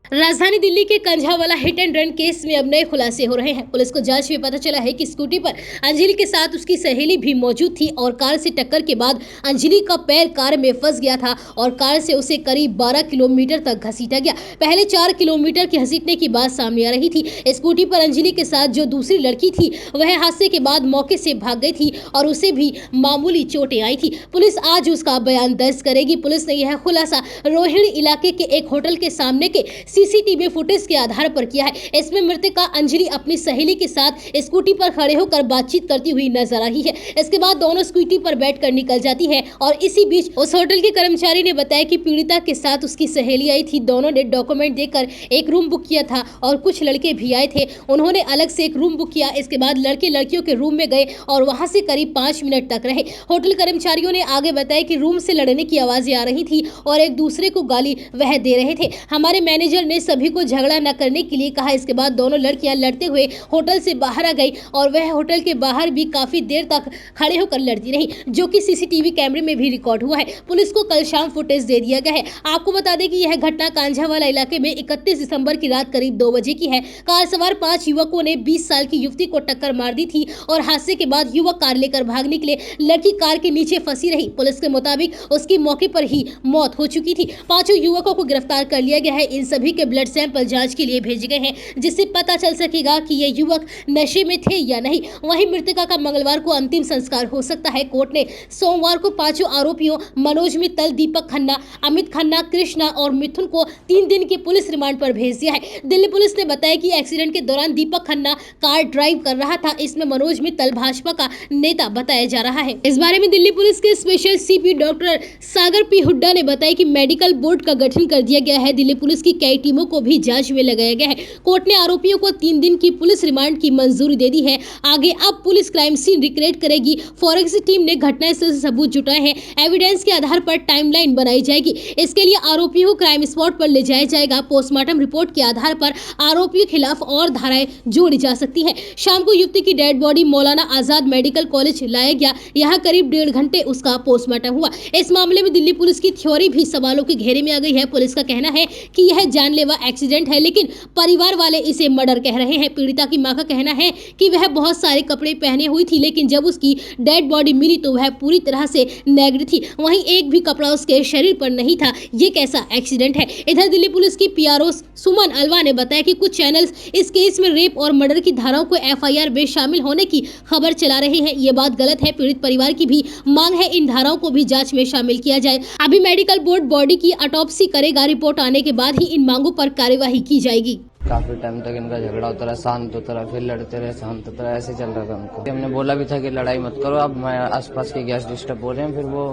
राजधानी दिल्ली के Kanjhawala hit and run case में अब नए खुलासे हो रहे हैं। पुलिस को जांच में पता चला है कि स्कूटी पर अंजलि के साथ उसकी सहेली भी मौजूद थी और कार से टक्कर के बाद अंजलि का पैर कार में फंस गया था और कार से उसे करीब 12 किलोमीटर तक घसीटा गया। पहले 4 किलोमीटर के घसीटने की बात सामने आ रही थी। स्कूटी पर अंजलि के साथ जो दूसरी लड़की थी वह हादसे के बाद मौके से भाग गई थी और उसे भी मामूली चोटें आई थी। पुलिस आज उसका बयान दर्ज करेगी। पुलिस ने यह खुलासा रोहिणी इलाके के एक होटल के सामने के सीसीटीवी फुटेज के आधार पर किया है। इसमें मृतका अंजलि अपनी सहेली के साथ स्कूटी पर खड़े होकर बातचीत करती हुई नजर आ रही है। इसके बाद दोनों स्कूटी पर बैठकर निकल जाती है और इसी बीच उस होटल के कर्मचारी ने बताया कि पीड़िता के साथ उसकी सहेली आई थी। दोनों ने डॉक्यूमेंट देकर एक रूम बुक किया था और कुछ लड़के भी आए थे। उन्होंने अलग से एक रूम बुक किया। इसके बाद लड़के लड़कियों के रूम में गए और वहां से करीब 5 मिनट तक रहे। होटल कर्मचारियों ने आगे बताया कि रूम से लड़ने की आवाजें आ रही थी और एक दूसरे को गाली वह दे रहे थे। हमारे मैनेजर ने सभी को झगड़ा न करने के लिए कहा। इसके बाद दोनों लड़कियां लड़ते हुए होटल से बाहर आ गई और वह होटल के बाहर भी काफी देर तक खड़े होकर लड़ती रही, जो कि सीसीटीवी कैमरे में भी रिकॉर्ड हुआ है। पुलिस को कल शाम फुटेज दे दिया गया है। आपको बता दें कि यह घटना कांझावाला इलाके में 31 दिसंबर की रात करीब 2 बजे की है। कार सवार 5 युवकों ने 20 साल की युवती को टक्कर मार दी थी और हादसे के बाद युवक कार लेकर भाग निकले। लड़की कार के नीचे फंसी रही। पुलिस के मुताबिक उसकी मौके पर ही मौत हो चुकी थी। 5 युवकों को गिरफ्तार कर लिया गया है। इन सभी के ब्लड सैंपल जांच के लिए भेजे गए हैं, जिससे पता चल सकेगा कि ये युवक नशे में थे या नहीं। वहीं मृतका का मंगलवार को अंतिम संस्कार हो सकता है। कोर्ट ने सोमवार को 5 आरोपियों मनोज मित्तल, दीपक खन्ना, अमित खन्ना, कृष्णा और मिथुन को 3 दिन के पुलिस रिमांड पर भेज दिया है। दिल्ली पुलिस ने बताया कि एक्सीडेंट के दौरान दीपक खन्ना कार ड्राइव कर रहा था। इसमें मनोज मित्तल भाजपा का नेता बताया जा रहा है। इस बारे में दिल्ली पुलिस के स्पेशल सीपी डॉक्टर सागर पी हुड्डा ने बताया कि मेडिकल बोर्ड का गठन कर दिया गया है। दिल्ली पुलिस की कई टीमों को भी जांच में लगाया गया है। कोर्ट ने आरोपियों को 3 दिन की पुलिस रिमांड की मंजूरी दे दी है। आगे अब पुलिस क्राइम सीन रिक्रिएट करेगी। फॉरेंसिक टीम ने घटनास्थल से सबूत जुटाए हैं। एविडेंस के आधार पर टाइमलाइन बनाई जाएगी। इसके लिए आरोपियों को क्राइम स्पॉट पर ले जाया जाएगा। पोस्टमार्टम रिपोर्ट के आधार पर आरोपियों के खिलाफ और धाराएं जोड़ी जा सकती है। शाम को युवती की dead body Maulana Azad medical college लाया गया। यहाँ करीब 1.5 घंटे उसका पोस्टमार्टम हुआ। इस मामले में दिल्ली पुलिस की थ्योरी भी सवालों के घेरे में आ गई है। पुलिस का कहना है कि यह जानलेवा एक्सीडेंट है, लेकिन परिवार वाले इसे मर्डर कह रहे हैं। पीड़िता की मां का कहना है कि वह बहुत सारे कपड़े पहने हुई थी, लेकिन जब उसकी डेड बॉडी मिली तो वह पूरी तरह से नेग्ड थी। वहीं एक भी कपड़ा उसके शरीर पर नहीं था। ये कैसा एक्सीडेंट है? इधर दिल्ली पुलिस की पीआरओ सुमन अलवा ने बताया कि कुछ चैनल्स इस केस में रेप और मर्डर की धाराओं को एफआईआर में शामिल होने की खबर चला रहे हैं। ये बात गलत है। पीड़ित परिवार की भी मांग है इन धाराओं को भी जांच में शामिल किया जाए। अभी मेडिकल बोर्ड बॉडी की ऑटोप्सी करेगा। रिपोर्ट आने के बाद ही इन मांगों पर कार्यवाही की जाएगी। काफी टाइम तक इनका झगड़ा होता रहा, शांत होता रहा, फिर लड़ते रहे, शांत होता रहा, ऐसे चल रहा था उनको। हमने बोला भी था कि लड़ाई मत करो, अब आसपास के गेस्ट डिस्टर्ब हो रहे हैं। फिर वो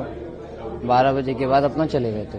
12 बजे के बाद अपना चले गए थे।